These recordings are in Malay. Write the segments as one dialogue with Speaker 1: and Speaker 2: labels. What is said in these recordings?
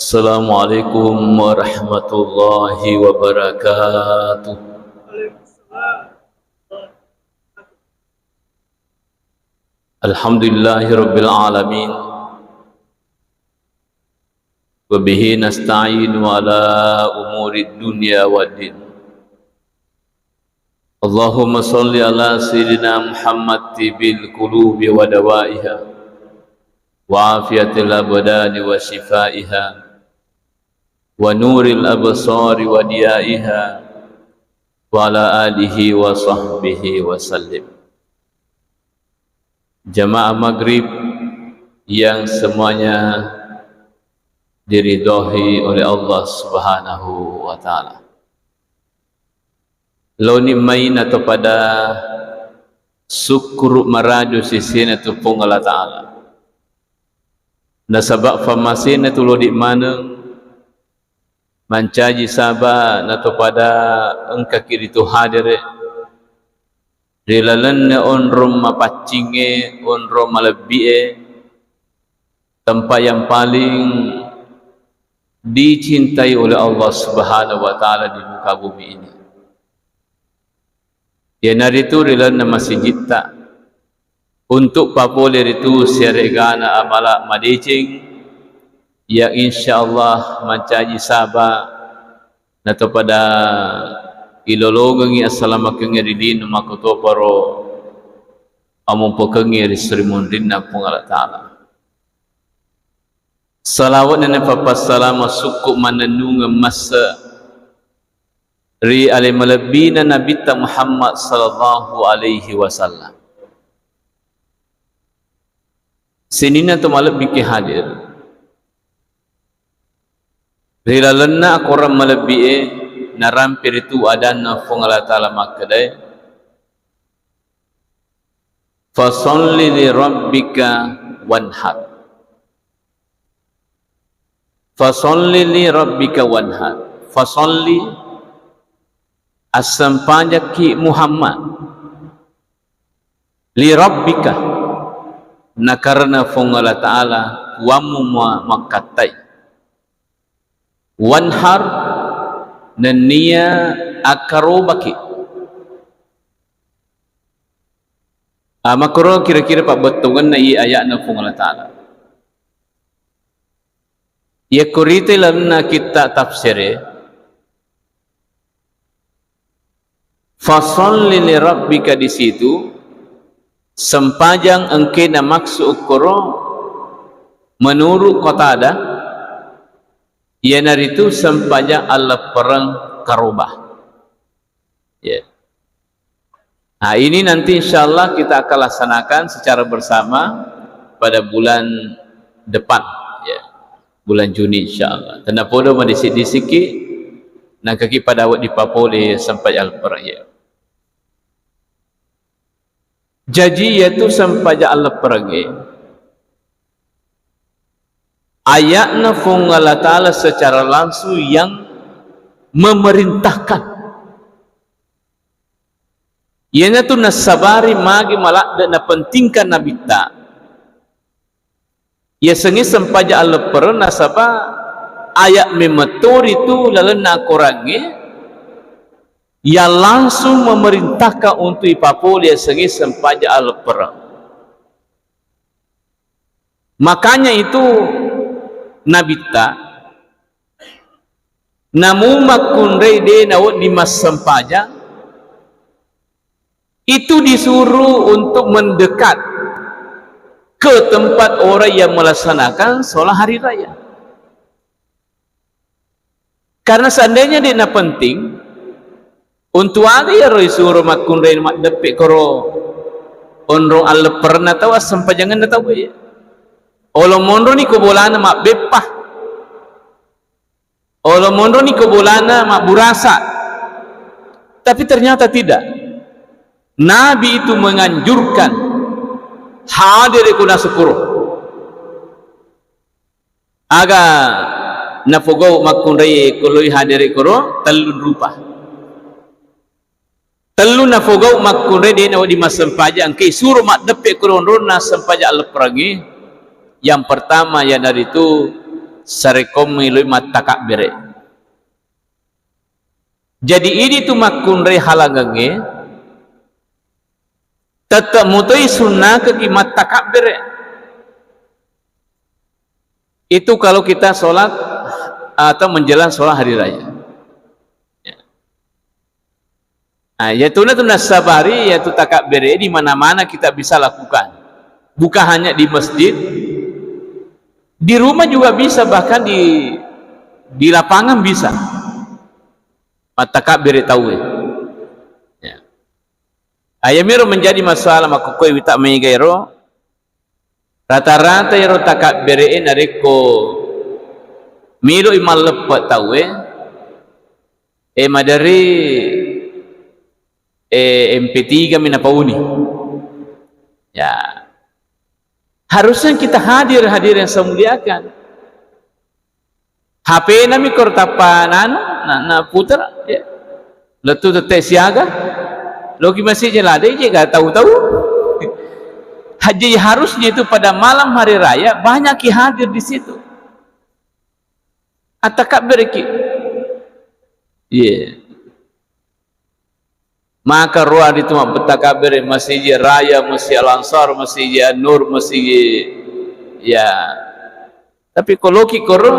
Speaker 1: Assalamualaikum warahmatullahi wabarakatuh. Alhamdulillahi rabbil alamin. Wa bihi nasta'inu ala umurid dunya waddin. Allahumma salli ala sayyidina Muhammad tibil qulubi wa dawaiha wa afiyatil abdani wa shifaiha wa nuril absari wa diyaiha wa ala alihi wa sahbihi wa sallim. Jamaah maghrib yang semuanya diridhai oleh Allah Subhanahu wa taala. Loni main atau pada syukur maraju sisin itu pun Allah taala. Nasabak famasin itu lo di mana mancaji sabah nato pada engka kiri tu hadir rilalan on rom mapacinge on rom malebie tempat yang paling dicintai oleh Allah Subhanahu wa taala di muka bumi ini. Ya nari itu rilalan masih jita untuk papoler itu siaregana amala madicing yang insyaallah mancaji sabah nato pada ilologengi assalamualaikum ridin makoto paro amon pokengi risrimun dinna pung Allah taala. Salawat dan papasalam suku mananung masa ri ale malabina nabi Muhammad sallallahu alaihi wasallam. Sinina tu malab biki hadir. Rilalana korang malabie narampir itu adana fung Allah taala makadai. Fasalli li rabbika wanhar. Fasalli li rabbika wanhar. Fasalli asam panjaki Muhammad li rabbika na karena fung Allah taala wamu makatai wanhar nania akarobaki. Makro kira-kira pak betungan na i ayat na fung Allah taala. Ya kurite lamna kita tafsir fasalli li rabbika di situ sempajang engke na maksud ukuro menurut Qatadah ia naritu sempajang Allah perang karubah. Ya. Nah ini nanti insyaallah kita akan laksanakan secara bersama pada bulan depan, ya. Bulan Juni insyaallah. Tanda podo madisik-disiki nak kaki pada awak di papole sampai al-perang, ya. Jadi iaitu sampai Allah perang. Ayatna fung Allah taala secara langsung yang memerintahkan. Ianya tu nasabari magi malak dan pentingkan nabi ta. Ya sengi sempaja Allah per nasaba ayat memetor itu lalu nak korangi yang langsung memerintahkan untuk ipapol ya sengi sempaja Allah per. Makanya itu nabi ta namu makun reide nawat di mas sempaja itu disuruh untuk mendekat ke tempat orang yang melaksanakan solat hari raya. Karena seandainya dia nak penting untuk ada ya roi suruh makun reide mak depek koro onro Allah pernah tahu sempajangan dah tahu ya. Olo mondro ni kobolana mak bepah. Olo mondro ni kobolana mak burasa. Tapi ternyata tidak. Nabi itu menganjurkan hadir kuna syukur. Aga nafogau makunrai koloi hadir koro telun rupa. Telun nafogau makunrai dia nawa di masampaja angke suruh mak depek koro rona sampaja Allah perangi. Yang pertama ya dari itu sarekom milui matakak bere. Jadi ini tu makunre halangange tetap mutoi sunnah ke kimat takak bere. Itu kalau kita sholat atau menjelang sholat hari raya. Yaitu tunah sabari, yaitu takak bere di mana-mana kita bisa lakukan. Bukan hanya di masjid, di rumah juga bisa, bahkan di lapangan bisa. Takak bere tahu. Ayamiro menjadi masalah makukoi wita mengigairo. Rata-rata yaro takak bere nareko milo imal lepat tahu. Madari MP3 minapauni. Ya. Harusnya kita hadir yang saya muliakan. HP nami kortapanan na putar ya. Letu tete siaga. Logi masih jelade je gak tahu-tahu. Haji harusnya itu pada malam hari raya banyak yang hadir di situ. Atakak berki. Yeah. Maka ruang itu bertakabir masjid raya, masjid Al-Ansar, masjid Nur, masjid ya. Tapi kalau kikoro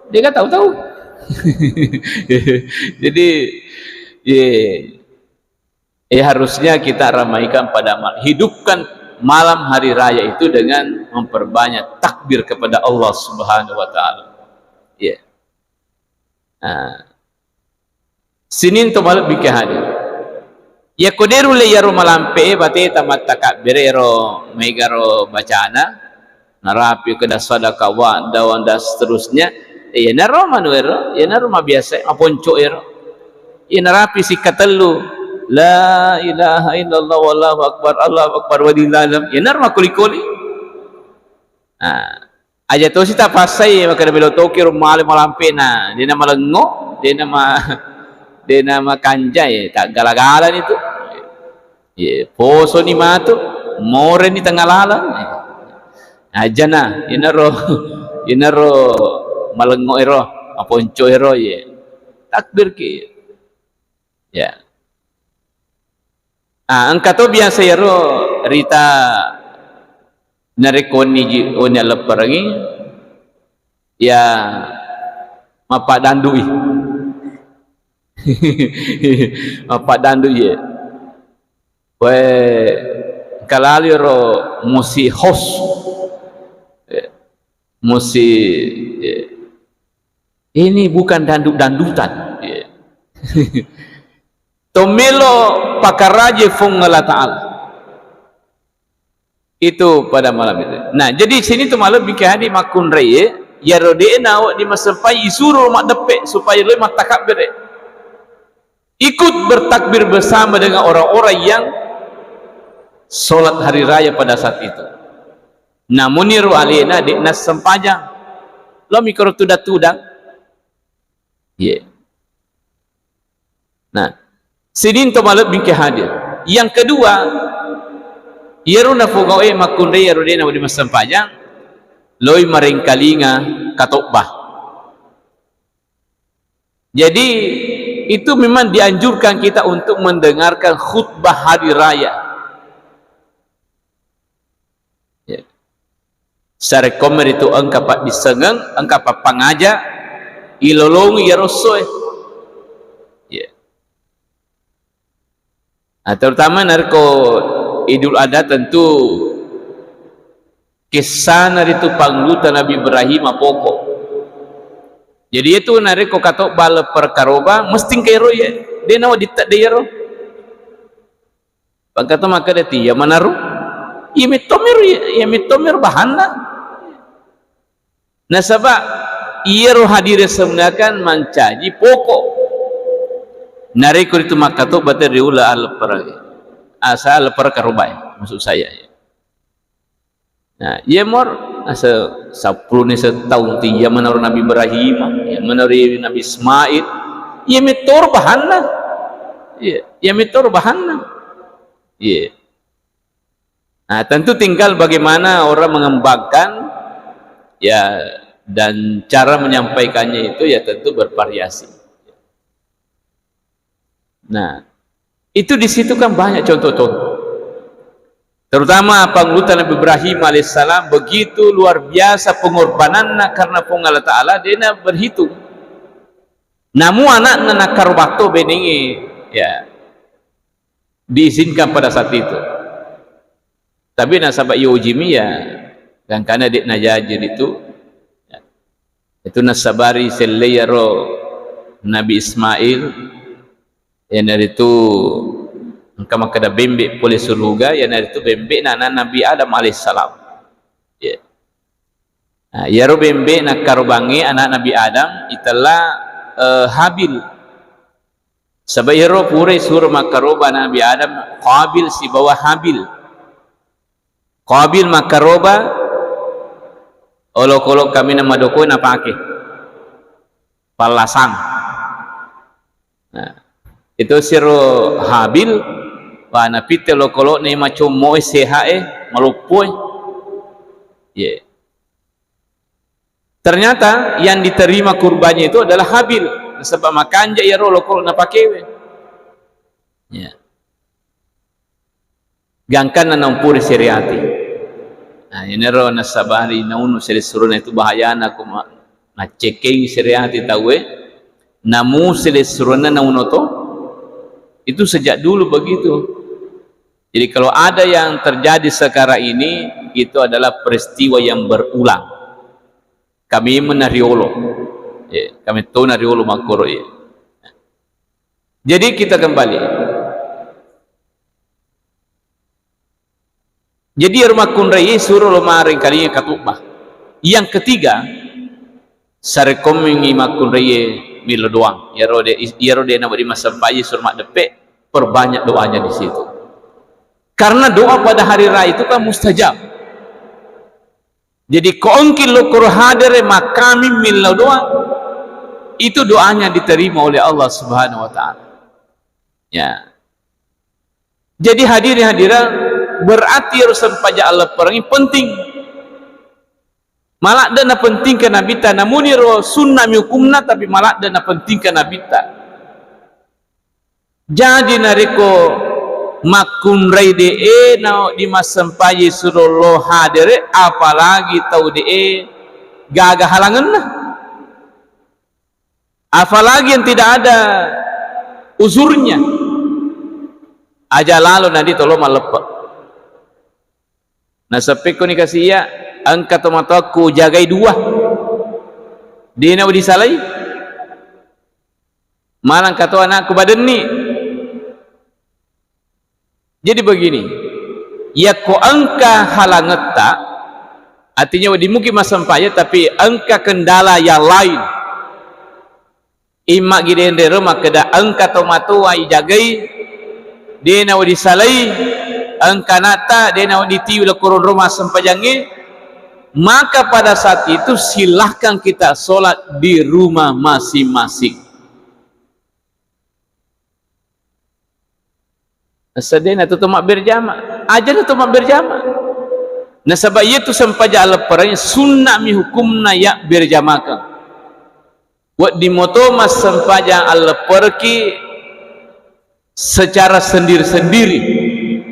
Speaker 1: dia kan tahu-tahu. Jadi harusnya kita ramaikan pada hidupkan malam hari raya itu dengan memperbanyak takbir kepada Allah Subhanahu wa taala. Ya. Sinin to malap bikah hadir. Ya koderu le yaro malampe bate tamat takbir yaro megaro bacana narapi ke sadaqah wa dawan dan seterusnya. Ya naro manuero, ya naro biasa aponco yaro. Ya narapi sikatelu la ilaha illallah wallahu akbar Allahu akbar wa lillahi. Ya naro makuli-kuli. Aja to sita pasai maka belo tokir mal malampe na dia nama lengo, dia nama kanjai tak galagalan itu. Poso ni matu more ni tengah lalang aja na inaro malengo ero aponco ero ye takbir ki ya. Angkato biasa ero rita narekoni ji onya leperangi ya mapadandui mapadandu ye we kalali ro musi hos musi ini bukan dandutan tomelo pakaraje fungala ta'ala itu pada malam itu. Nah jadi sini tu malam bikin hadi makun raya ya rodena awak di masampai isuruh mak depek supaya lu mak takabir ikut bertakbir bersama dengan orang-orang yang solat hari raya pada saat itu. Namun niru alina di nas sempajang lo mikro tudang. Yeah. Nah, sidin to malap bingke hadir. Yang kedua, yeruna fogawe makunre yerudena di mas sempajang loi maring kalinga katokbah. Jadi itu memang dianjurkan kita untuk mendengarkan khutbah hari raya. Ya. Sare komer itu angka pak disengeng, angka pak pangaja, ilolongi ya rosoe. Ya. Nah, terutama narko Idul Adha tentu kisah itu panglutan Nabi Ibrahim pokok. Jadi itu nareko katok bala perkaroba mesti kero ya dia nawa ditak dia ro pagkata maka dia manaru ya mitomir bahanna nasaba iya ro hadir sebenarnya mancaji pokok nareko itu maka to bata diula al per asal perkaroba maksud saya ya. Nah, ia mor asa 10 ni setahun ti ya menurut Nabi Ibrahim, ya menurut Nabi Ismail, ia mitor bahanna. Ya mitor bahanna. Ya. Nah, tentu tinggal bagaimana orang mengembangkan ya dan cara menyampaikannya itu ya tentu bervariasi. Nah, itu di situ kan banyak contoh-contoh. Terutama panglutan Nabi Ibrahim alaihissalam begitu luar biasa pengorbanannya karena Allah Ta'ala, dia nak berhitung. Namu anak nakar waktu beningi ya diizinkan pada saat itu. Tapi nasabak Yojimi ya dan karena dia najajir itu nasabari selayaro Nabi Ismail yang dari itu kama kada bembek boleh surga yang dari itu bembek na Nabi Adam alaihissalam ya ya ro bembek nak karubangi anak Nabi Adam itulah Habil sabayro pure sur makaroba Nabi Adam Qabil si bawah Habil Qabil makaroba olok-olok kami nama doko na pakai palasang. Nah, itu siro Habil wa na pite olok-olok ni macam moe sehae malupoi. Yeah. Ternyata yang diterima kurbannya itu adalah Habil sebab makan je ya olok-olok na pakai. Ya. Gangkan na nampuri seriati. Nah, ini ro nasabari naunu seri suruna itu bahaya aku na checking seriati tahu namu seri suruna nauno to itu sejak dulu begitu. Jadi kalau ada yang terjadi sekarang ini itu adalah peristiwa yang berulang. Kami menariolo, ya, kami tahu nariolo makoro ya. Jadi kita kembali. Jadi rumah kunrai suruh lomari kalinya katubah. Yang ketiga, sarekomingi makunrai milo doang. Ya rode na beri masampai surmak depek perbanyak doanya di situ. Karena doa pada hari raya itu kan mustajab. Jadi koongkin lo kurhadere makami milo doang itu doanya diterima oleh Allah Subhanahu wa taala. Ya. Jadi hadirin berarti harus sampaja Allah perangi penting. Malak dana penting ke nabita namun iro sunnah hukumna tapi malak dana penting ke nabita. Jadi nariko makun rai de na di masampai suruh lo hadire apalagi tahu de gagah halangan lah. Apalagi yang tidak ada uzurnya. Aja lalu nanti tolong malepak. Nah sampai ko ni kasih ya angkat mataku jagai dua dia nak disalai malang kata anakku badan ni. Jadi begini ya ko angka halangeta artinya di mungkin masampaya tapi angka kendala yang lain imak gidendero makada angka tomato ai jagai dia nak disalai angka nata dia nak ditiup le kurun rumah sempajangi maka pada saat itu silahkan kita solat di rumah masing-masing. Sedena tu mak berjamaah aja tu mak berjamaah. Nah sebab itu sempaja Allah peranya sunnah mi hukumna ya berjamaah. Buat di moto mas sempaja Allah pergi secara sendiri-sendiri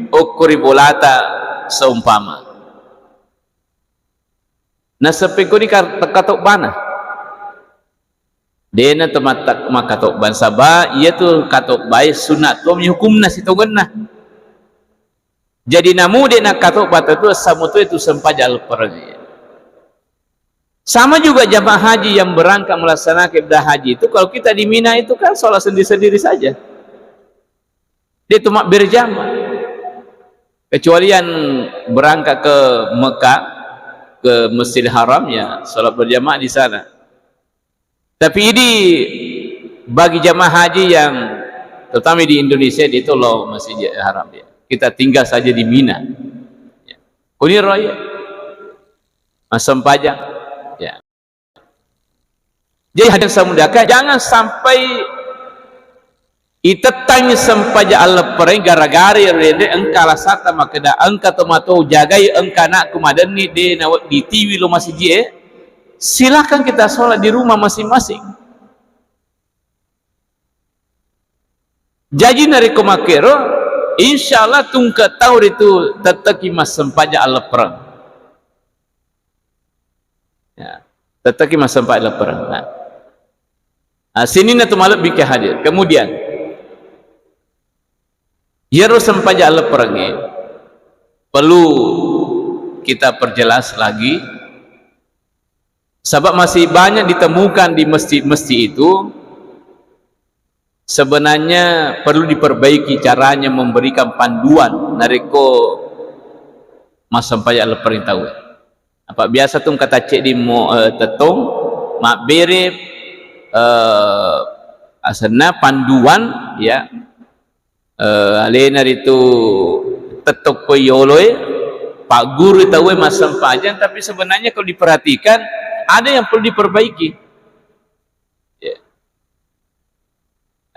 Speaker 1: ukuri bolata seumpama. Nah sepeko ni katok bana dia na tematak makatok ban sabah ia tu katok baik sunat tu hukum na situngan na jadi namu dia nak katok bata tu samutu itu sempajal pergi. Sama juga jamaah haji yang berangkat melaksanakan ibadah haji itu kalau kita di Mina itu kan sholat sendiri-sendiri saja dia tu mak berjamaah kecuali yang berangkat ke Mekah ke Masjidil Haram ya sholat berjamaah di sana. Tapi ini bagi jamaah haji yang terutama di Indonesia itu loh Masjidil Haram dia. Kita tinggal saja di Mina. Ya. Kuni raya masam pajak. Ya. Jadi hadang samudaka jangan sampai itetang sempaja Allah pereng gara-gara rede engkala sata makada engka tomato jagai engka nak kumadan ni de na di TV lo masjid Silakan kita sholat di rumah masing-masing. Jadi nari komakero, insyaallah tungka tahu itu tetaki mas sempaja ala perang. Ya, tetaki mas sempaja ala perang. Nah, sini na tumalap bika hadir. Kemudian, yero sempaja ala perang perlu kita perjelas lagi, sebab masih banyak ditemukan di masjid-masjid itu. Sebenarnya perlu diperbaiki caranya memberikan panduan nariko mas sampaya ala perintah. Apa biasa tu kata cek di tetong mak bere asana panduan ya alena itu tetok koyoloi pak guru tahu mas sampajan, tapi sebenarnya kalau diperhatikan ada yang perlu diperbaiki.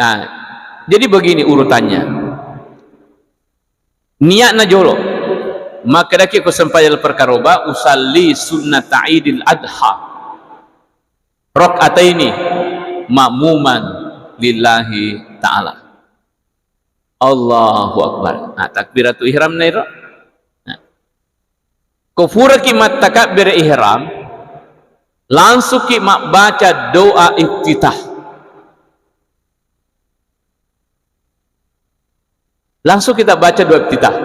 Speaker 1: Nah, jadi begini urutannya. Niat na jolo. Maka daki ko sampayal perkaroba usalli sunnat Idul Adha. Rakaataini ma'muman lillahi ta'ala. Allahu Akbar. Nah, takbiratul ihram na iro. Nah. Kufura ki mat takbir ihram, langsung ki mak baca doa iftitah. Langsung kita baca doa iftitah.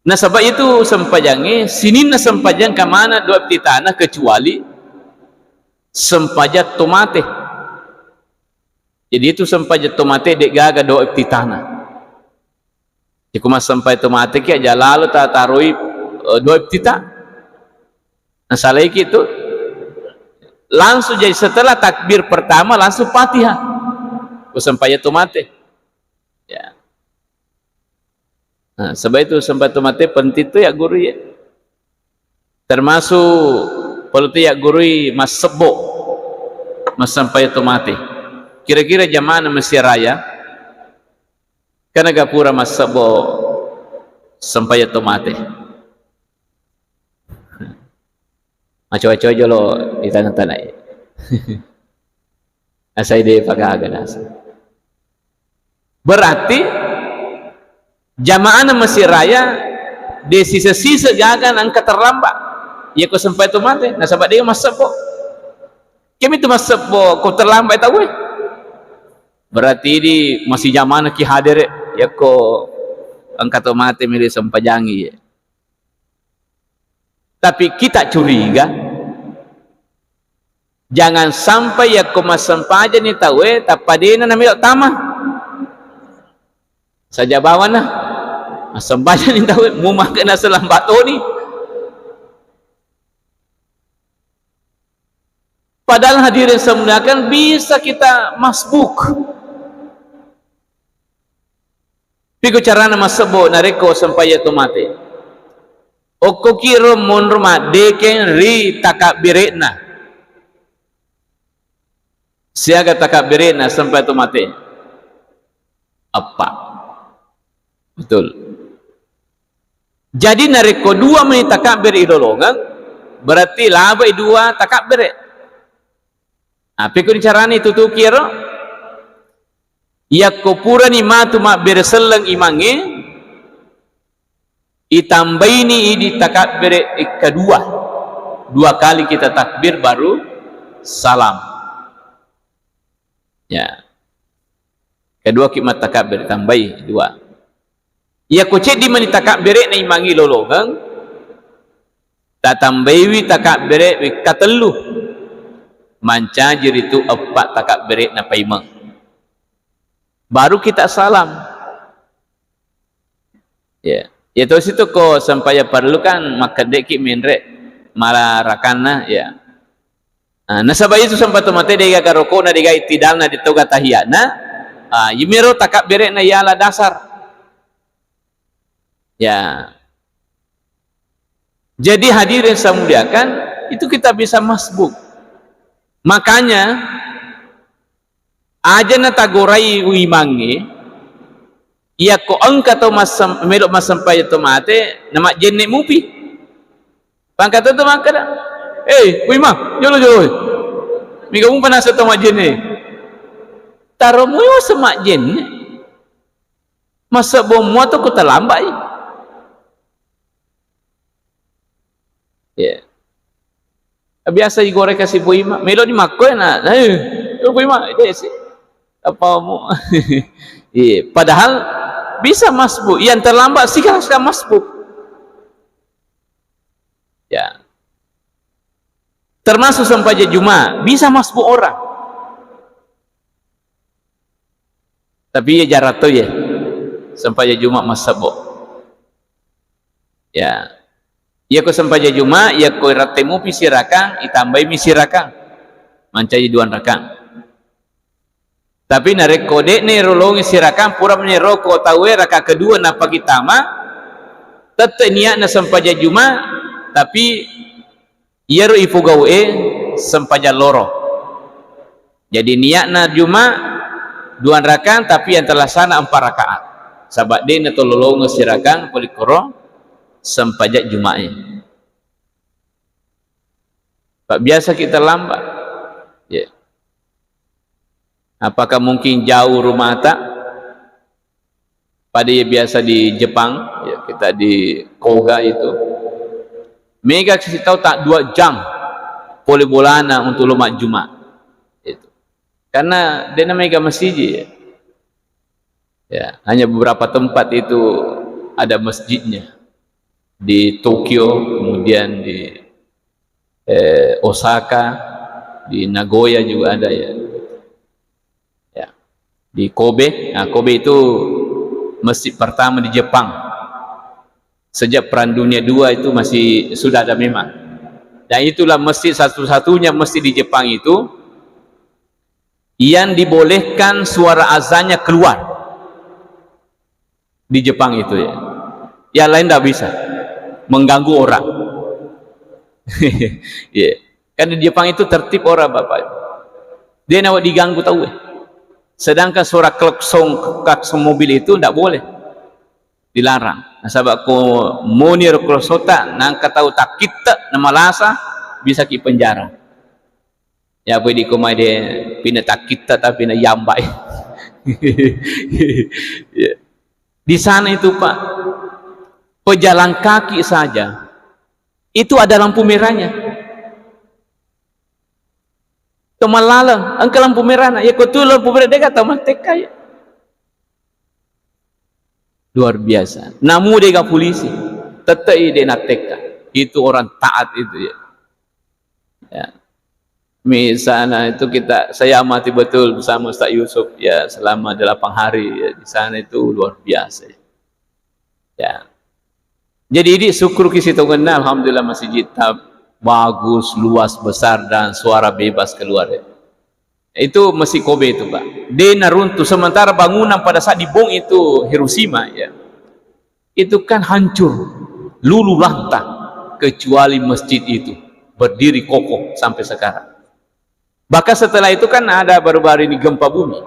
Speaker 1: Nah sebab itu sempajangi sini na sempajang ke mana doa iftitah na kecuali sempajat tomate. Jadi itu sempajat tomate dek gaga doa iftitah na. Jika mas sampai tomate ki aja lalu tak tarui doa iftitah. Nah salah itu langsung jadi setelah takbir pertama langsung Fatihah. Sempajat tomate. Ya. Nah, sebab itu sempat mati penting tu ya guru ya. Termasuk kalau tu ya guru mas sebo mas sampai tu mati. Kira-kira zaman Mesir Raya karena gapura mas sebo sampai tu mati. Macam-macam jolo di tanah-tanah. Asai dia pakai aganas. Berarti jamaah Mesir Raya di sisa-sisa gagan angka terlambat ya kau sampai tu mati. Nah sebab dia masa po kami tu masa po kau terlambat tahu berarti di masih zaman ki hadir ya kau angka tu mati milih sempajangi ya. Tapi kita curiga jangan sampai ya kau mas sempajan ni tahu tapadena namanya tamah saja bawa nah sembahyang ni tahu mu makan asalam batu ni padahal hadirin semuanya bisa kita masbuk piku carana masebo nareko sampai tu mati oko kiro mon rumah deken ri takabirena siaga takabirena sampai tu mati apa betul. Jadi nareko dua menit takbir idolongan berarti laba dua takbir. Nah, pikir carane itu tu kira ya kopura ni matu mak berselang imange itambaini di takbir kedua. Dua kali kita takbir baru salam. Ya. Kedua kimat takbir tambahi dua. Ya kucing di mana takbir na imangi lologang tatambawi takbir katelu manca jeritu empat takbir na paimang baru kita salam ya ya terus itu ko sampai perlu kan maka deki minre malah rakana ya nah sabab itu sampai tu mate dega karoko na dega itidal na ditoga tahiyana yimiro takbir na yala dasar. Ya, jadi hadirin saya muliakan itu kita bisa masbuk. Makanya aja na tagorai uimangi, ia ko angka to masam melok masam pay to mate nama jenne mupi. Pangkat to makada. Puy mah, jolo. Mi kamu pernah satu majin ni. Taro mo yo sa majin. Masa bomo tu ko talambay. Ya. Biasa digoreng kasih puy mah. Melo di makoy na. Puy mah, sih. Apa mo? Padahal bisa masbuk. Yang terlambat sih kan sudah masbuk. Ya. Termasuk sampai Jumat bisa masbuk orang. Tapi ya jarak tu ya. Sampai Jumat masbuk. Ya. Ya ko sampai Jumat, ya ko ratemu pisirakan, itambai misirakan. Mancai duan rakang. Tapi narek kode ni rolong sirakan pura menyeroko tahu raka kedua na pagi tama tetap niat na sampaja Juma tapi ia ro ipugawe sampaja loro. Jadi niat na Juma dua rakaat tapi yang terlaksana 4 rakaat. Sabak de na tololong sirakan polikoro sampaja Jumae. Pak biasa kita lambat. Ya. Yeah. Apakah mungkin jauh rumah tak? Pada ya biasa di Jepang, ya kita di Koga itu. Mega kasih tahu tak 2 jam boleh bolana untuk lumat Jumat. Itu. Karena dia mega masjid ya. Ya, hanya beberapa tempat itu ada masjidnya. Di Tokyo, kemudian di Osaka, di Nagoya juga ada ya. Di Kobe, nah Kobe itu masjid pertama di Jepang. Sejak Perang Dunia II itu masih sudah ada memang. Dan itulah masjid satu-satunya masjid di Jepang itu yang dibolehkan suara azannya keluar di Jepang itu ya. Yang lain tidak bisa, mengganggu orang. Yeah. Karena di Jepang itu tertib orang bapak. Dia nak diganggu tahu ya. Sedangkan suara klakson mobil itu tidak boleh, dilarang. Nah, sebab ko monir krosota nang katahu tak kita nama lasa bisa ki penjara. Ya boleh dikomai dia pina tak kita tapi na yambai. Yeah. Di sana itu Pak, pejalan kaki saja itu ada lampu merahnya. Malalang, angka lampu merah nak, ya kotul lampu merah dia kata merdeka ya. Luar biasa. Namu dia polisi, tetap dia nak teka. Itu orang taat itu ya. Ya. Misalnya itu saya amati betul bersama Ustaz Yusuf ya selama 8 hari ya, di sana itu luar biasa. Ya. Jadi ini syukur kita kenal, alhamdulillah masjid bagus, luas, besar dan suara bebas keluar ya. Itu masih Kobe itu Pak. Dia naruntuh sementara bangunan pada saat dibom itu Hiroshima ya. Itu kan hancur, luluh lantah kecuali masjid itu berdiri kokoh sampai sekarang. Bahkan setelah itu kan ada baru-baru ini gempa bumi.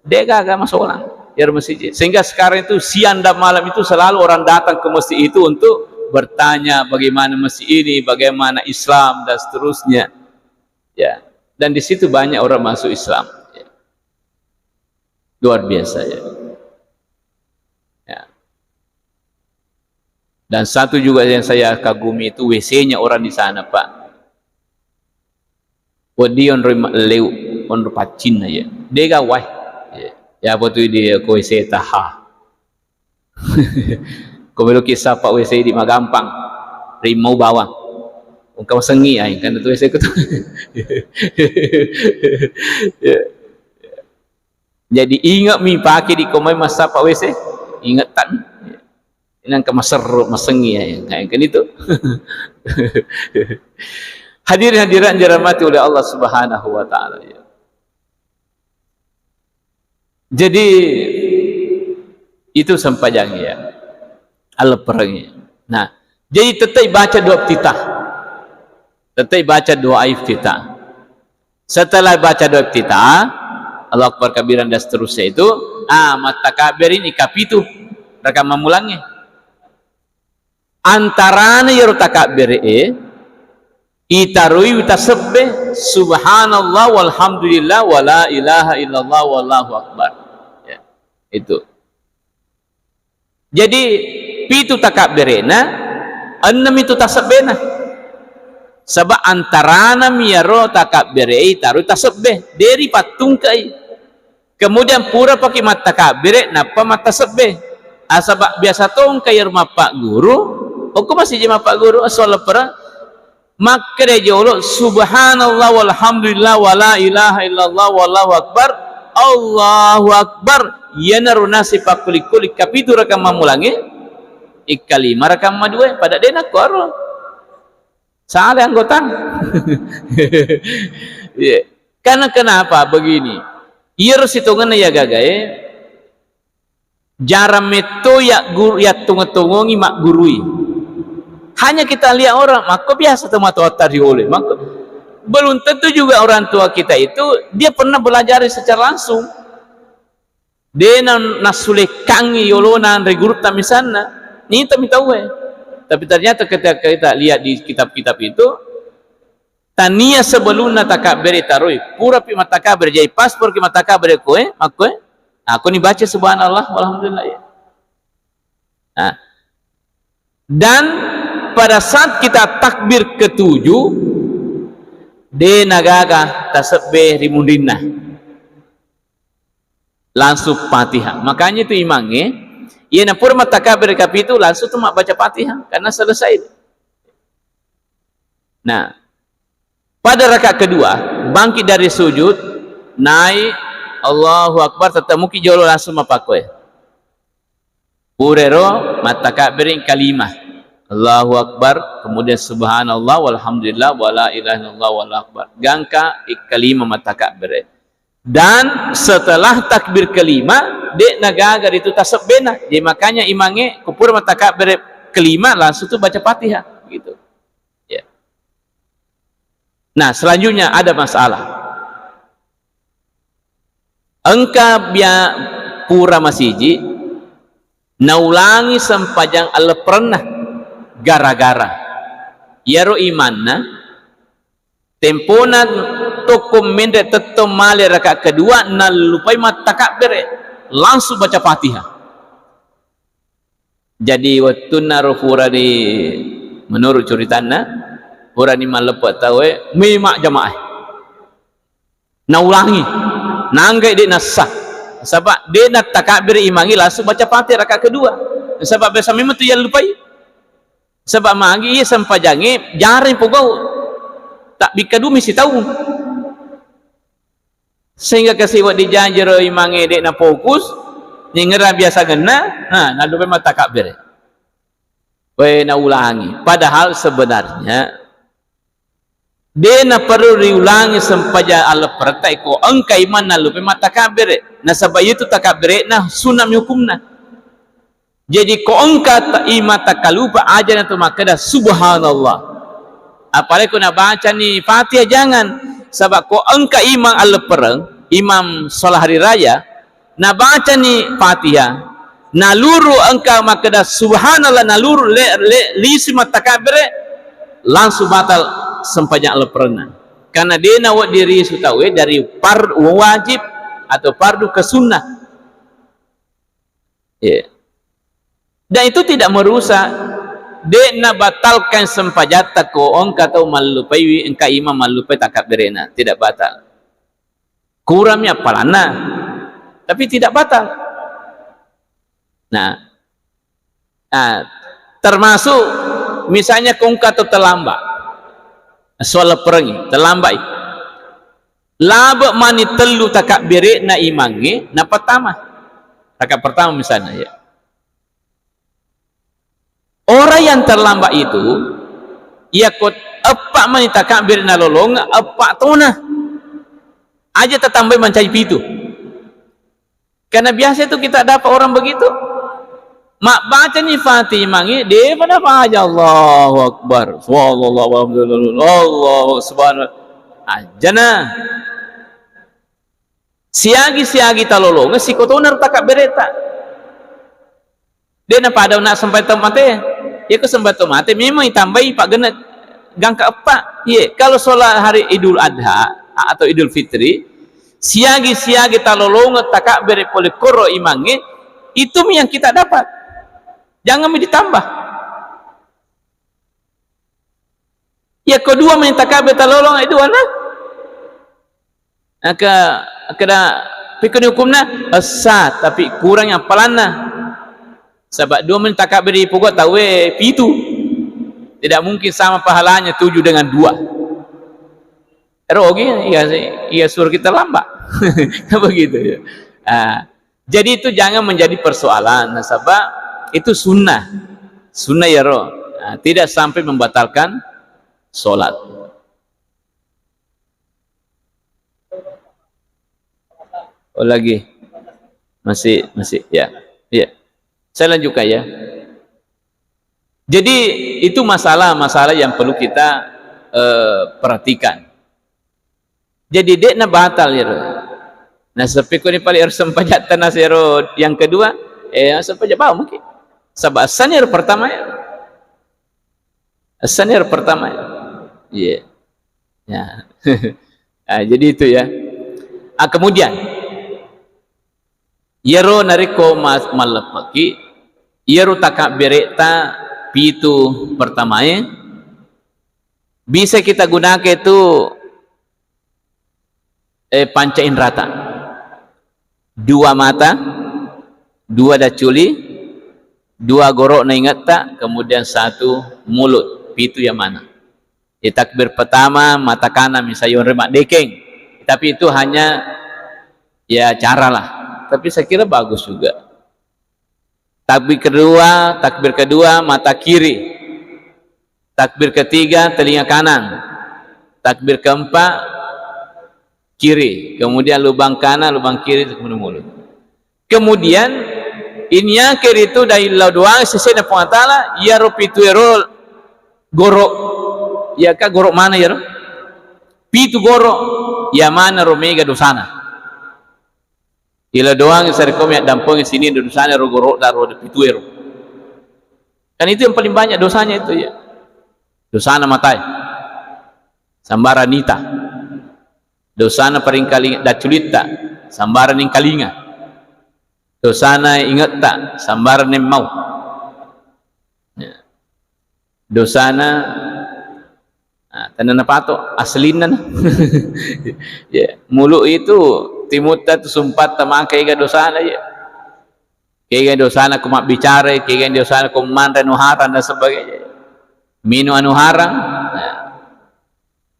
Speaker 1: Dia gak masuk orang ya masjid. Sehingga sekarang itu siang dan malam itu selalu orang datang ke masjid itu untuk bertanya bagaimana masjid ini, bagaimana Islam dan seterusnya. Ya. Dan di situ banyak orang masuk Islam. Ya. Luar biasa ya. Ya. Dan satu juga yang saya kagumi itu WC-nya orang di sana Pak. Wadion leu on pacin ya. Dia gawai. Ya apa tu dia ko WC taha. Kalau kisah Pak WC di Magampang, rimau bawang, ungkap sengi ay, kan itu WC itu. Jadi ingat mi pakai di komai masa Pak WC, ingat tak? Inang ke masengi ay, kan itu. Hadirin-hadirat dirahmati oleh Allah Subhanahu wa taala ya. Jadi itu sempajang ya. Al-Perangnya. Nah, jadi tetap baca doa iftitah. Tetap baca doa iftitah. Setelah baca doa iftitah, Allah Akbar kabiran dan seterusnya itu, mata kabir ini kapitu rekam memulangnya. Antaranya ya takabir itarui tasbih subhanallah walhamdulillah wala ilaha illallah wallahu akbar. Ya, itu. Jadi pitu takbirna, enam itu tasbihna. Sebab antarana miyaro takbirei taruh tasbih dari patung kai. Kemudian pura pakai mata takbir napa mata tasbih. Sebab biasa tong kai rumah pak guru, aku masih jema pak guru asal pera maka dia jolo subhanallah walhamdulillah wala ilaha illallah wallahu akbar Allahu akbar yanaru nasi pakuli-kuli kapitu rakam mamulangi ikalima rakam madue pada dena koro salah anggota. Yeah. Karena kenapa begini iya situngan ya gagai jaram meto ya guru ya tungo-tungongi mak gurui. Hanya kita lihat orang, maka biasa teman-teman tadi oleh. Maka belum tentu juga orang tua kita itu dia pernah belajar secara langsung. Dia nasule kangi yolonan regurut misalnya, ini kami tahu. Tapi ternyata ketika kita lihat di kitab-kitab itu, tania sebelumnya takabir taroi, pura pi matakabir jadi paspor ki matakabir koe, maka aku ni baca subhanallah walhamdulillah ya. Nah, dan pada saat kita takbir ketujuh de nagaga tasbih rimundinna langsung Fatihah. Makanya itu imangnya ia na pura takbir kapitu langsung tu mak baca Fatihah karena selesai. Nah, pada rakaat kedua bangkit dari sujud naik Allahu akbar tetap muki jolo langsung mapakoi purero matakabir kalimah Allahu akbar kemudian subhanallah walhamdulillah wala ilaha illallah wallahu akbar gangka ikalima matakabir. Dan setelah takbir kelima dek nagagar itu tasbihna. Jadi makanya imangnya kupur matakabir kelima langsung tu baca Fatihah gitu. Ya. Nah, selanjutnya ada masalah. Engka biar pura masiji naulangi sempajang Allah pernah gara-gara yaro imanna tempona tokum mende tetto male rakaat kedua nalupai matakabir langsung baca Fatihah. Jadi waktu naro pura di menurut ceritana pura ni malepat tahu memak jamaah naulangi nanggai dia nasah sebab dia nak takabir imangi langsung baca Fatihah rakaat kedua sebab biasa memang tu yang lupai sebab magi ia sempajangi jarang pugau tak bikadu mesti tahu sehingga kesiwat dijanjir imangi dek na fokus nyengera biasa gena nah lupa mata takbir we na ulangi padahal sebenarnya dia na perlu diulangi sempaja Allah pertai ko engka iman na lupa mata takbir na sebab itu takbir na sunam hukumna. Jadi ko engka iman takalupa aja na tu maka dah subhanallah. Apalagi ko na baca ni Fatihah jangan sebab ko engka imam Allah perang imam salat hari raya na baca ni Fatihah naluru engka maka dah subhanallah naluru lisi matakabir langsung batal sempajang Allah perang karena dia nawat diri sutawe dari wajib atau fardu ke sunnah. Yeah. Dan itu tidak merusak dia nak batalkan sempajata ko engka tau malupai engka imam malupai takbirna tidak batal kurangnya palana tapi tidak batal. Nah, termasuk misalnya kongka tu terlambat soal perangi terlambat laba mani telu takbirna imangi na pertama rakaat pertama misalnya ya. Orang yang terlambat itu ia kot epak mani takbir na lolong epak tona aja tertambah mencari pitu karena biasa itu kita dapat orang begitu mak baca ni Fatihah mangi dia pada apa aja Allahu akbar wallahu alhamdulillah Allah subhanahu ajana siagi talolong si kotoner takbir eta dia nak pada nak sampai tempat ya ke sempat mati memang ditambahi pak genet gang keempat Iya, kalau solat hari Idul Adha atau Idul Fitri, siagi-siagi talolongo takbir pole koro imange, itu yang kita dapat. Jangan ditambah. Ya kedua minta takbir talolong itu ana. Kada pikir hukumna asat, tapi kurang yang pelana. Sebab dua minta takbir di pokok tahu pitu. Tidak mungkin sama pahalanya 7 dengan 2. Erogi iya suruh kita lambat. Begitu ya. Jadi itu jangan menjadi persoalan. Sebab itu sunnah ya roh. Tidak sampai membatalkan solat. Oh lagi masih ya. Saya lanjutkan ya. Jadi itu masalah-masalah yang perlu kita perhatikan. Jadi dek na batal ya. Nah sepiku ni paling harus sempajat tanah sero. Yang kedua, sempajat bau mungkin. Sebab asanir pertama ya. Asanir pertama ya. Iya. Ya. Jadi itu ya. Kemudian yero nariko malepaki yero takabireta pitu pertama ya. Bisa kita gunakan itu panca indrata. 2 mata, 2 daculi, 2 gorok na ingat tak, kemudian 1 mulut. Pitu yang mana? Takbir pertama mata kanan misalnya remak dekeng. Tapi itu hanya ya cara lah. Tapi saya kira bagus juga. Takbir kedua mata kiri. Takbir ketiga telinga kanan. Takbir keempat kiri, kemudian lubang kanan, lubang kiri, kemudian mulut. Kemudian ini yang kiri itu dari doang sesuai dengan Allah, ya ropitu ero gorok, ya kah gorok mana ya? Pitu gorok, ya mana romega dosana. Ila doang serkom ya dampung sini dosana ro gorok daro pitu ero. Kan itu yang paling banyak dosanya itu ya. Dosana matai, sambaranita. Dosana paling kali daculita sambaran ning kalinga. Dosana ingat tak sambaran ning mau. Ya. Dosana tanana pato aslinan. Ya, mulut itu timuta tu sumpat tamakai ga dosana ya. Kaya dosana kumak bicara, kaya dosana kuman renuharan dan sebagainya. Minu anuharan.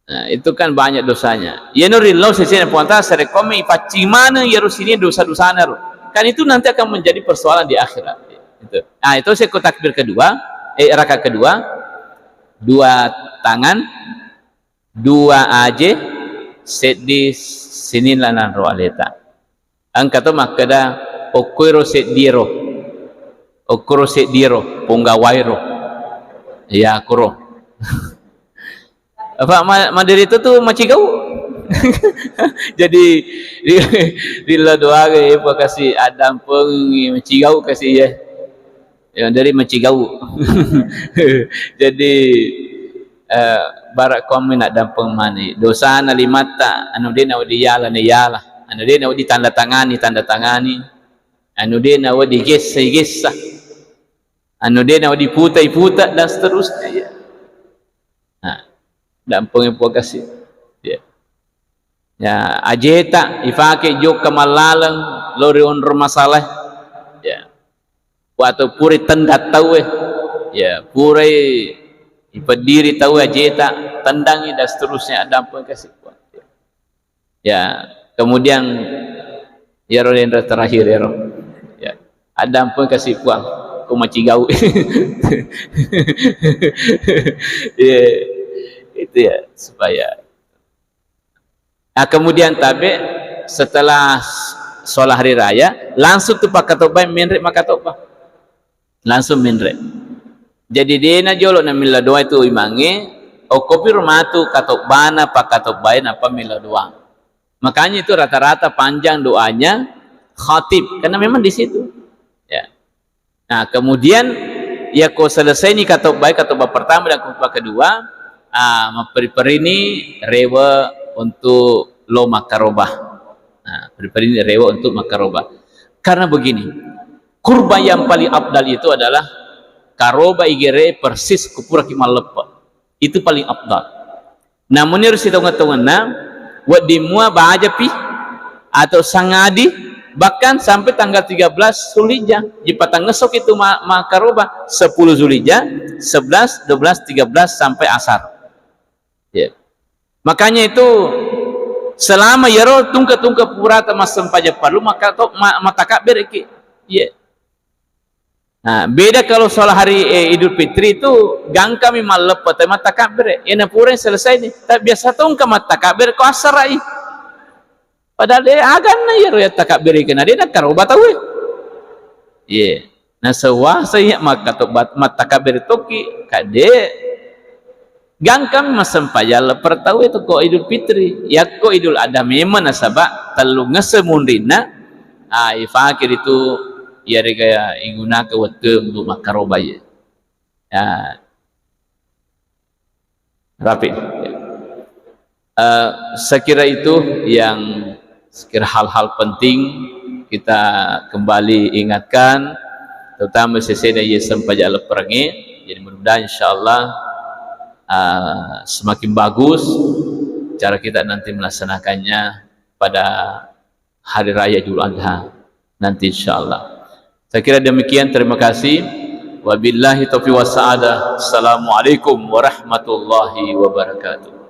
Speaker 1: Nah, itu kan banyak dosanya. Ya nurillah sesine puanta serekomi pacimana ya rusini dosa-dosana. Kan itu nanti akan menjadi persoalan di akhirat. Itu. Nah, itu saya takbir kedua, rakaat kedua, 2 tangan, 2 aje, set di sini lanan roaleta. Angkat tu makada okuro set diro, punggawairo, ya kuro. Apa mandiri itu tuh macigau. Jadi di doa ke apa kasih Adam peng macigau kasih ya. Ya dari macigau. Jadi barak kami nak dampeng mani. Dosa na limata anu dia na diyala ni yala. Anu dia na tanda tangani. Anu dia na digesa. Anu dia na diputa dan seterusnya ya. Nah, dampung po kasi ya ajeta ifake jok kamalalang lori on masalah ya waktu puri tendat tahu ya puri ipediri tahu ajeta tendangi dan seterusnya dampung kasi ya kemudian ya rolendra terakhir ya dampung kasi puang kumacigau ya itu ya supaya kemudian tabe setelah sholat hari raya langsung tu pak katobah minrek makatobah langsung minrek jadi dia na jolo na mila doa itu imange okopi rumatu katobana pak katobahin apa mila doa makanya itu rata-rata panjang doanya khatib karena memang di situ ya. Nah kemudian ya kau selesai nih katobah pertama dan katobah kedua Peri-peri ni rewa untuk lo makarobah. Peri-peri ni rewa untuk makarobah. Karena begini, kurban yang paling abdal itu adalah karoba igere persis kupura kimal lepa. Itu paling abdal. Namun harus hitung-hitungan buat dimua bahaja pi atau sangadi bahkan sampai tanggal 13 Zulhijjah. Jika ngesok itu makarobah 10 Zulhijjah, 11, 12, 13 sampai asar. Ya. Makanya itu selama yaro tungka-tungka purata masam pajak palu maka to matakabir iki. Ya. Beda kalau soal hari Idul Fitri itu gang kami malep atau matakabir. Ina pura selesai ni. Tapi biasa tungka matakabir ko asarai. Padahal dia agan na yaro ya takabir ikana dia nak karoba tahu. Ya. Nah sewasa ya maka to matakabir toki kade gang kami masam pajal pertahu itu ko Idul Fitri ya ko Idul Adha memang nasaba telu ngesemundina ifakir itu ya rega iguna ke waktu untuk makaroba ya rapi sekira itu yang sekira hal-hal penting kita kembali ingatkan terutama seseda ya sampai jala perangi. Jadi mudah-mudahan insyaallah semakin bagus cara kita nanti melaksanakannya pada hari raya Idul Adha nanti insyaallah. Saya kira demikian, terima kasih. Wabillahi taufiq was sa'adah. Assalamualaikum warahmatullahi wabarakatuh.